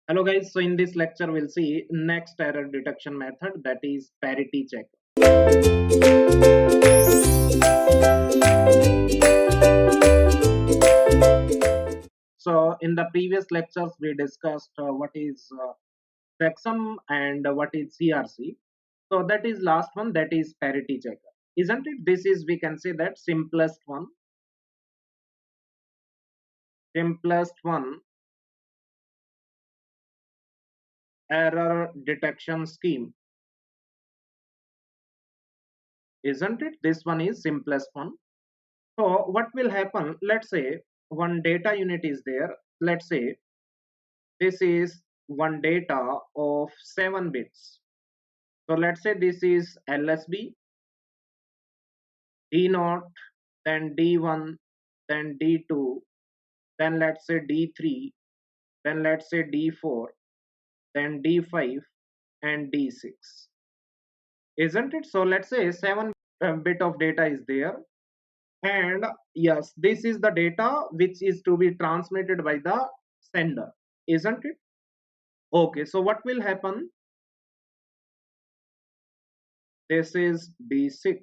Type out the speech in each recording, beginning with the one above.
Hello guys, so in this lecture we'll see next error detection method, that is parity check. So in the previous lectures we discussed what is checksum and what is CRC. So that is last one, that is parity checker. Isn't it? This is, we can say that simplest one error detection scheme. Isn't it? This one is simplest one. So what will happen? Let's say one data unit is there. Let's say this is one data of 7 bits. So let's say this is LSB, D0, then D1, then D2, then let's say D3, then let's say D4, then D5 and D6. Isn't it? So let's say 7 bit of data is there, and yes, this is the data which is to be transmitted by the sender. Isn't it? Okay, so what will happen? This is B6.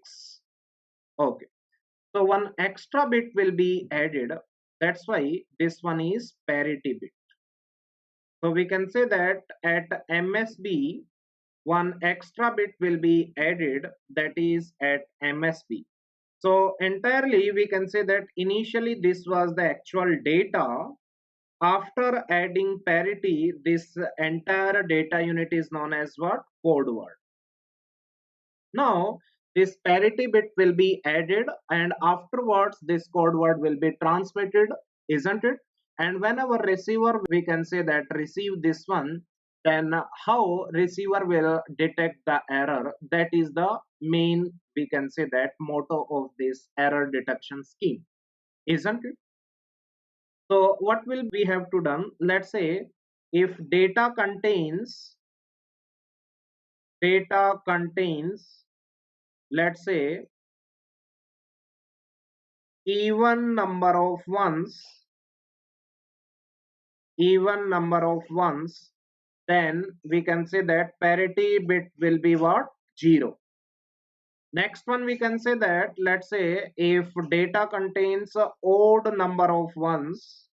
Okay, so one extra bit will be added. That's why this one is parity bit. So we can say that at MSB, one extra bit will be added, that is at MSB. So entirely we can say that initially this was the actual data. After adding parity, this entire data unit is known as what? Code word. Now this parity bit will be added, and afterwards this code word will be transmitted, isn't it? And whenever receiver, we can say that receive this one, then how receiver will detect the error, that is the main, we can say that, motto of this error detection scheme, isn't it? So what will we have to done? Let's say if data contains, let's say, even number of ones, then we can say that parity bit will be what? 0. Next one, we can say that, let's say if data contains a odd number of ones,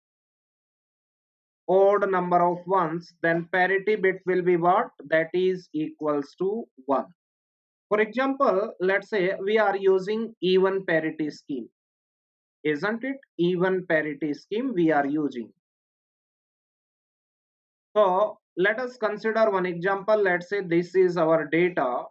then parity bit will be what? That is equals to 1. For example, let's say we are using even parity scheme, isn't it? Even parity scheme we are using. So let us consider one example. Let's say this is our data,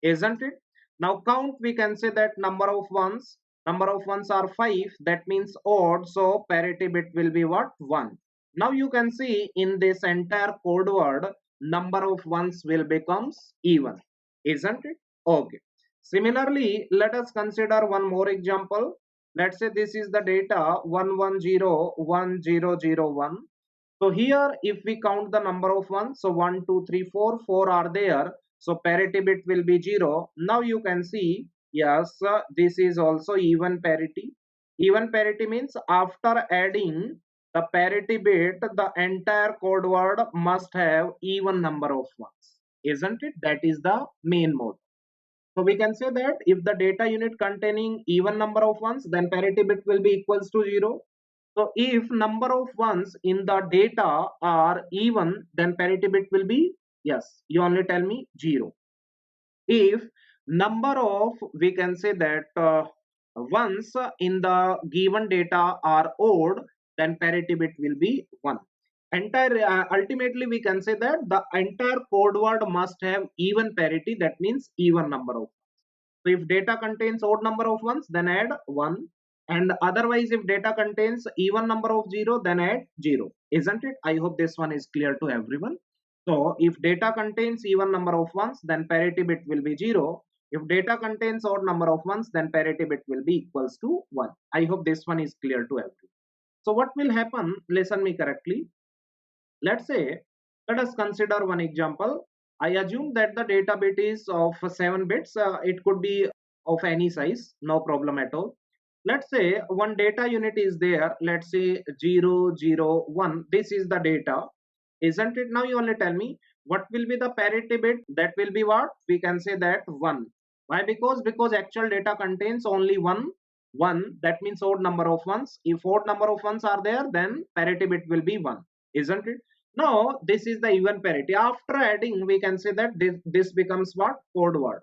isn't it? Now count, we can say that number of ones are 5, that means odd, so parity bit will be what? 1. Now you can see in this entire code word, number of ones will becomes even, isn't it? Okay, similarly let us consider one more example. Let's say this is the data 1101001. So here if we count the number of ones, so 1 2 3 4, 4 are there, so parity bit will be 0. Now you can see, yes, this is also even parity. Even parity means after adding the parity bit, the entire code word must have even number of ones, isn't it? That is the main mode. So we can say that if the data unit containing even number of ones, then parity bit will be equals to 0. So if number of ones in the data are even, then parity bit will be, yes, you only tell me 0. If number of, we can say that ones in the given data are odd, then parity bit will be 1. Ultimately we can say that the entire code word must have even parity, that means even number of. So if data contains odd number of ones, then add 1, and otherwise if data contains even number of 0, then add 0, isn't it? I hope this one is clear to everyone. So if data contains even number of ones, then parity bit will be 0. If data contains odd number of ones, then parity bit will be equals to 1. I hope this one is clear to everyone. So what will happen? Listen me correctly. Let's say, let us consider one example. I assume that the data bit is of 7 bits. It could be of any size, no problem at all. Let's say one data unit is there. Let's say 001. This is the data, isn't it? Now you only tell me what will be the parity bit. That will be what we can say that 1. Why? Because actual data contains only one. That means odd number of ones. If odd number of ones are there, then parity bit will be 1, isn't it? Now this is the even parity. After adding, we can say that this becomes what? Code word.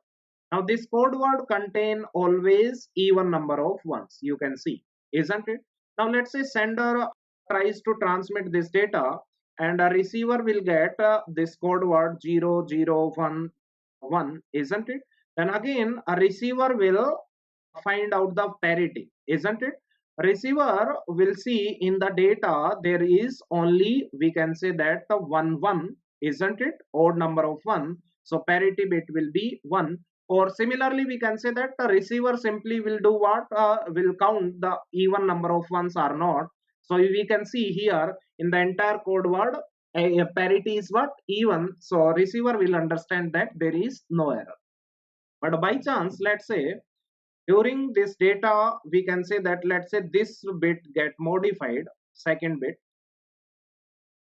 Now this code word contain always even number of ones, you can see, isn't it? Now let's say sender tries to transmit this data, and a receiver will get this code word 0011, isn't it? Then again a receiver will find out the parity, isn't it? Receiver will see in the data there is only, we can say that, 1 1, isn't it? Odd number of 1, so parity bit will be 1. Or similarly we can say that the receiver simply will do what? Will count the even number of ones or not. So we can see here in the entire code word a parity is what? Even. So receiver will understand that there is no error. But by chance, let's say during this data we can say that, let's say this bit get modified, second bit,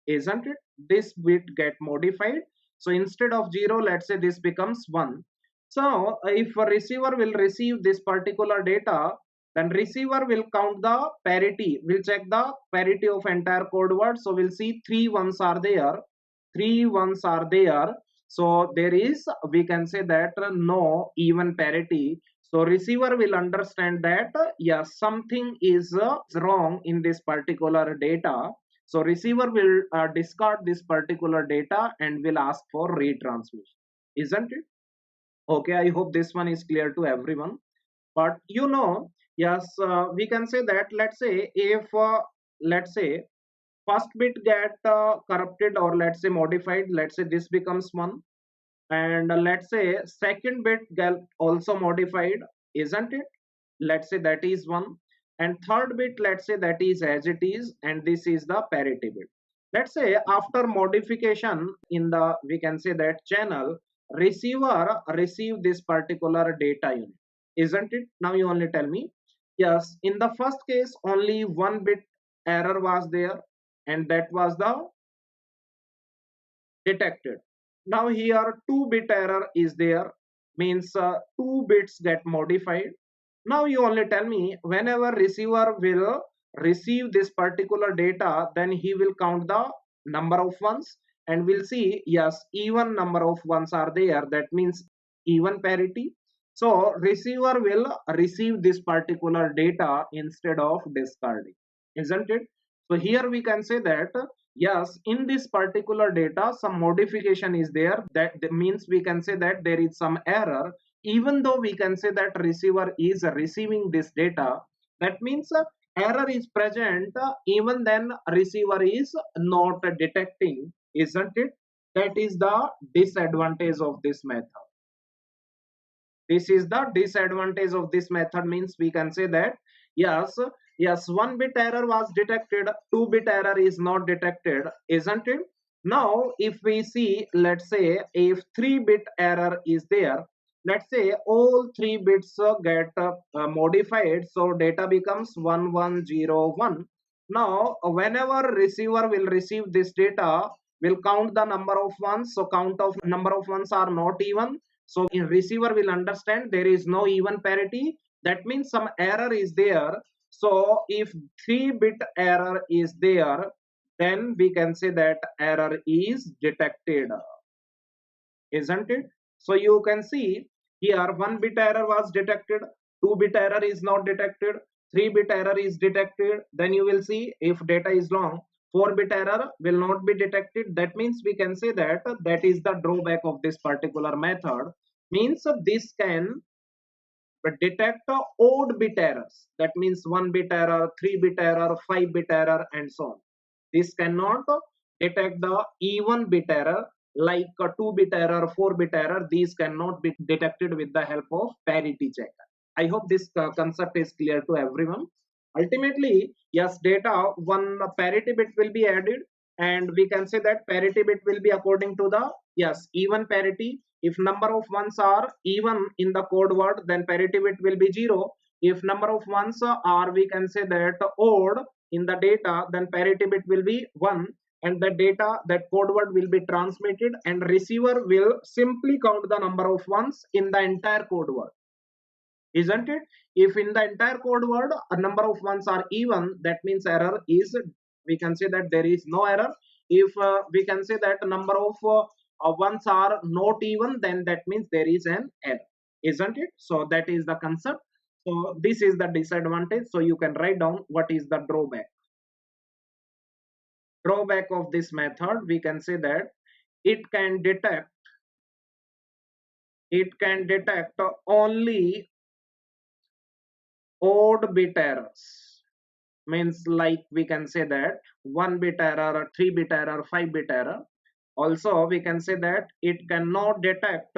isn't it? This bit get modified, so instead of 0, let's say this becomes 1. So if a receiver will receive this particular data, then receiver will count the parity, will check the parity of entire code word. So we'll see 3 ones are there, 3 ones are there, so there is, we can say that, no even parity. So receiver will understand that yes, something is wrong in this particular data. So receiver will discard this particular data and will ask for retransmission, isn't it? Okay, I hope this one is clear to everyone. But yes, we can say that, let's say if let's say first bit get corrupted, or let's say modified, let's say this becomes 1, and let's say second bit get also modified, isn't it? Let's say that is 1, and third bit, let's say that is as it is, and this is the parity bit. Let's say after modification in the, we can say that, channel, receiver receive this particular data unit, isn't it? Now you only tell me, yes, in the first case only one bit error was there, and that was the detected. Now here 2-bit error is there, means 2 bits get modified. Now you only tell me, whenever receiver will receive this particular data, then he will count the number of ones, and we'll see, yes, even number of ones are there, that means even parity. So receiver will receive this particular data instead of discarding, isn't it? So here we can say that yes, in this particular data some modification is there, that means we can say that there is some error. Even though we can say that receiver is receiving this data, that means error is present, even then receiver is not detecting, isn't it? That is the disadvantage of this method. This is the disadvantage of this method, means we can say that yes, 1-bit error was detected, 2-bit error is not detected, isn't it? Now if we see, let's say if 3-bit error is there, let's say all 3 bits get modified, so data becomes 1101. Now whenever receiver will receive this data, will count the number of ones, so count of number of ones are not even, so in receiver will understand there is no even parity, that means some error is there. So if 3-bit error is there, then we can say that error is detected, isn't it? So you can see here 1-bit error was detected, 2-bit error is not detected, 3-bit error is detected. Then you will see if data is long, 4-bit error will not be detected. That means we can say that that is the drawback of this particular method, means this can detect odd bit errors. That means 1-bit error, 3-bit error, 5-bit error, and so on. This cannot detect the even bit error like a 2-bit error, 4-bit error. These cannot be detected with the help of parity checker. I hope this concept is clear to everyone. Ultimately, yes, data, one parity bit will be added, and we can say that parity bit will be according to the, yes, even parity. If number of ones are even in the code word, then parity bit will be 0. if number of ones are, we can say that, odd in the data, then parity bit will be 1, and the data, that code word will be transmitted, and receiver will simply count the number of ones in the entire code word, isn't it? If in the entire code word a number of ones are even, that means error is, we can say that there is no error. If we can say that number of ones are not even, then that means there is an error, isn't it? So that is the concept. So this is the disadvantage. So you can write down what is the drawback. Drawback of this method, we can say that it can detect, only odd bit errors. Means like we can say that 1 bit error, 3 bit error, 5 bit error. Also we can say that it cannot detect,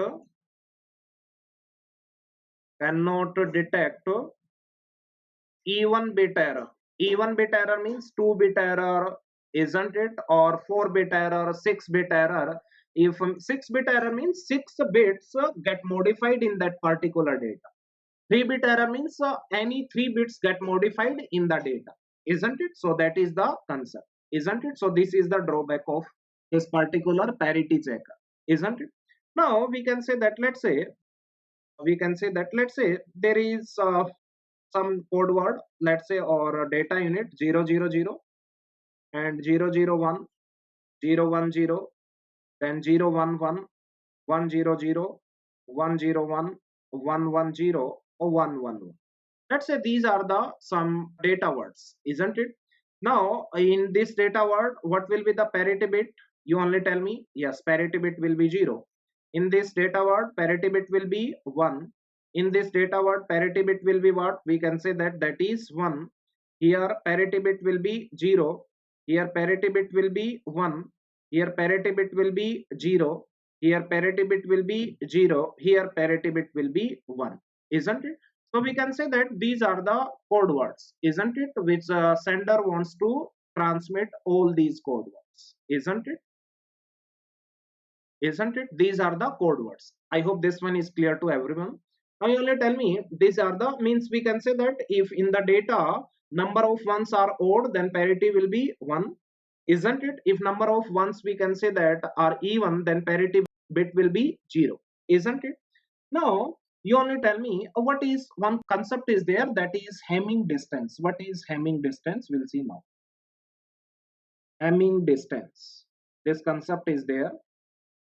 even bit error. Even bit error means 2 bit error, isn't it? Or 4 bit error, 6 bit error. If 6 bit error means 6 bits get modified in that particular data. 3 bit error means any 3 bits get modified in the data, isn't it? So that is the concept, isn't it? So this is the drawback of this particular parity checker, isn't it? Now we can say that, let's say there is some code word, let's say, or a data unit 000 and 001, 010, then 011, 100, 101, 110, or 111. Let's say these are the some data words, isn't it? Now in this data word, what will be the parity bit? You only tell me. Yes, parity bit will be 0. In this data word, parity bit will be 1. In this data word, parity bit will be what? We can say that that is 1. Here parity bit will be 0. Here parity bit will be 1. Here parity bit will be 0. Here parity bit will be 0. Here parity bit will be 1, isn't it? So we can say that these are the code words, isn't it? Which sender wants to transmit all these code words, isn't it? Isn't it? These are the code words. I hope this one is clear to everyone. Now you only tell me, these are the, means we can say that if in the data number of ones are odd, then parity will be 1, isn't it? If number of ones we can say that are even, then parity bit will be 0, isn't it? Now you only tell me what is one concept is there, that is Hamming distance. What is Hamming distance? We'll see now. Hamming distance. This concept is there.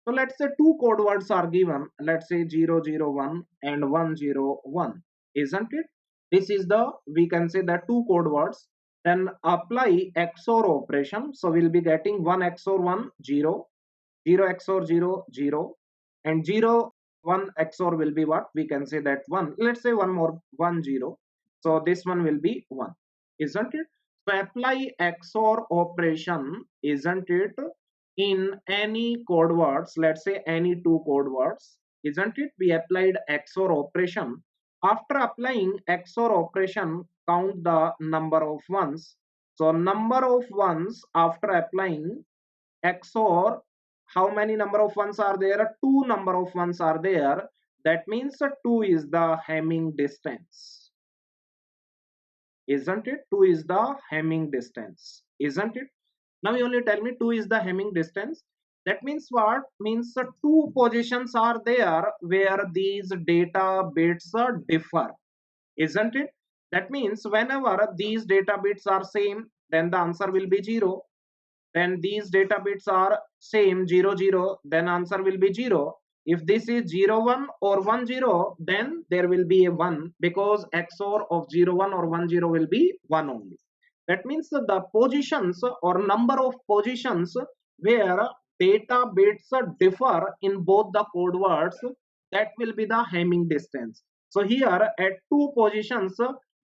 So let's say two code words are given. Let's say 001 and 101, isn't it? This is the, we can say the two code words. Then apply XOR operation. So we'll be getting 1 XOR 1, 0, 0 XOR 0, 0, and 0 1 XOR will be what? We can say that 1. Let's say one more, 1 0. So this one will be 1, isn't it? So apply XOR operation, isn't it, in any code words. Let's say any two code words, isn't it? We applied XOR operation. After applying XOR operation, count the number of ones. So number of ones after applying XOR, how many number of ones are there? 2 number of ones are there. That means 2 is the Hamming distance, isn't it? 2 is the Hamming distance, isn't it? Now you only tell me 2 is the Hamming distance. That means what? Means two positions are there where these data bits differ, isn't it? That means whenever these data bits are same, then the answer will be 0. Then these data bits are same, 0 0, then answer will be 0. If this is 0 1 or 1 0, then there will be a 1, because XOR of 0 1 or 1 0 will be 1 only. That means the positions or number of positions where data bits differ in both the code words, that will be the Hamming distance. So here at two positions,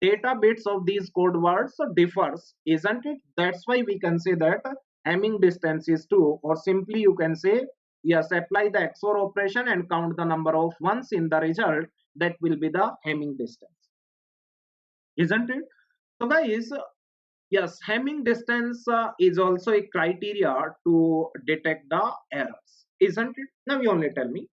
data bits of these code words differs, isn't it? That's why we can say that Hamming distance is 2, or simply you can say, yes, apply the XOR operation and count the number of ones in the result. That will be the Hamming distance, isn't it? So guys, yes, Hamming distance is also a criteria to detect the errors, isn't it? Now you only tell me,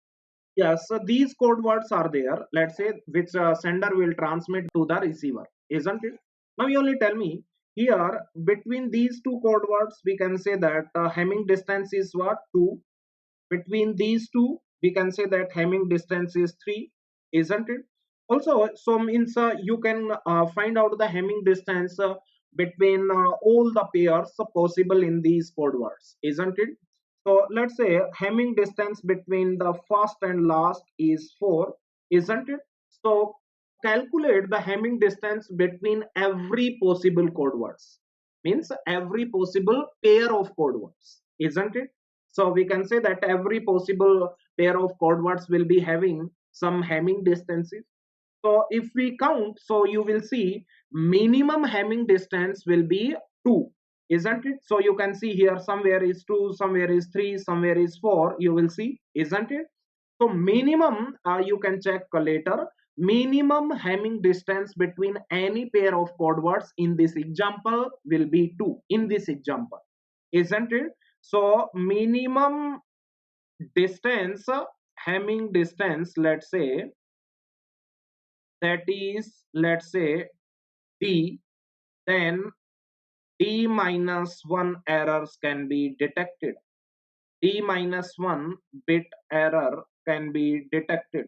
Yes, so these code words are there, let's say, which sender will transmit to the receiver, isn't it? Now you only tell me here between these two code words, we can say that Hamming distance is what? 2. Between these two, we can say that Hamming distance is 3, isn't it? Also, so means you can find out the Hamming distance between all the pairs possible in these code words, isn't it? So let's say Hamming distance between the first and last is 4, isn't it? So calculate the Hamming distance between every possible code words, means every possible pair of code words, isn't it? So we can say that every possible pair of code words will be having some Hamming distances. So if we count, so you will see minimum Hamming distance will be 2, isn't it? So you can see here somewhere is 2, somewhere is 3, somewhere is 4, you will see, isn't it? So minimum, you can check later, minimum Hamming distance between any pair of code words in this example will be 2, in this example, isn't it? So minimum distance, Hamming distance, let's say, that is, let's say, D, then D minus 1 errors can be detected. D minus 1 bit error can be detected,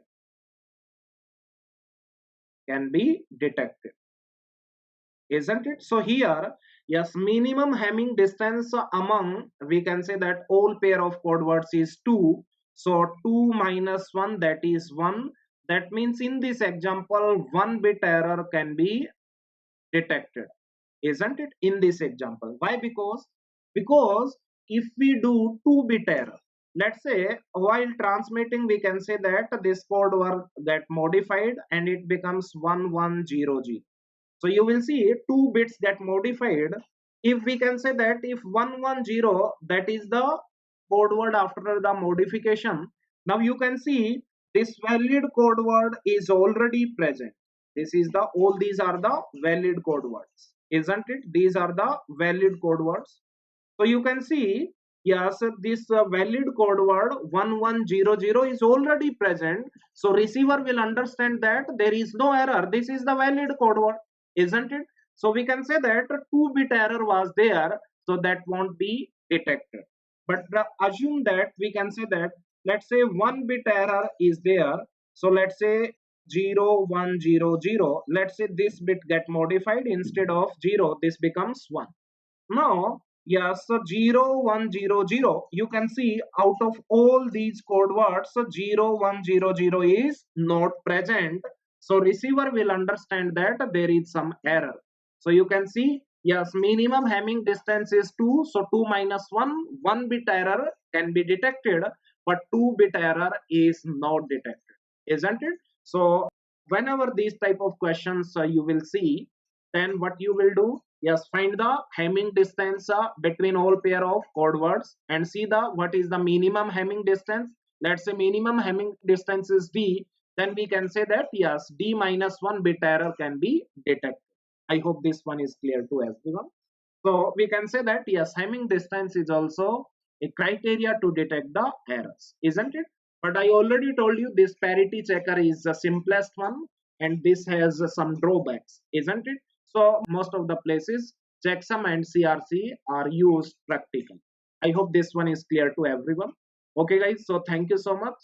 can be detected, isn't it? So here, yes, minimum Hamming distance among, we can say that all pair of code words is 2. So 2 minus 1, that is 1. That means in this example, 1 bit error can be detected, isn't it? In this example, why? Because if we do 2-bit error, let's say while transmitting, we can say that this code word get modified and it becomes 1100. So you will see 2 bits get modified. If we can say that if 110, that is the code word after the modification, now you can see this valid code word is already present. This is the, all these are the valid code words, isn't it? These are the valid code words. So you can see, yes, this valid code word 1100 is already present. So receiver will understand that there is no error. This is the valid code word, isn't it? So we can say that 2-bit error was there, so that won't be detected. But assume that we can say that, let's say 1-bit error is there. So let's say 0100. Let's say this bit get modified, instead of 0, this becomes 1. Now, yes, so 0100, you can see out of all these code words, so 0100 is not present. So receiver will understand that there is some error. So you can see, yes, minimum Hamming distance is 2. So 2 minus 1, 1-bit error can be detected, but 2-bit error is not detected, isn't it? So whenever these type of questions you will see, then what you will do, yes, find the Hamming distance between all pair of code words and see the what is the minimum Hamming distance. Let's say minimum Hamming distance is D, then we can say that yes, D minus 1 bit error can be detected. I hope this one is clear to everyone. So we can say that yes, Hamming distance is also a criteria to detect the errors, isn't it? But I already told you this parity checker is the simplest one, and this has some drawbacks, isn't it? So most of the places checksum and CRC are used practically. I hope this one is clear to everyone. Okay guys, so thank you so much.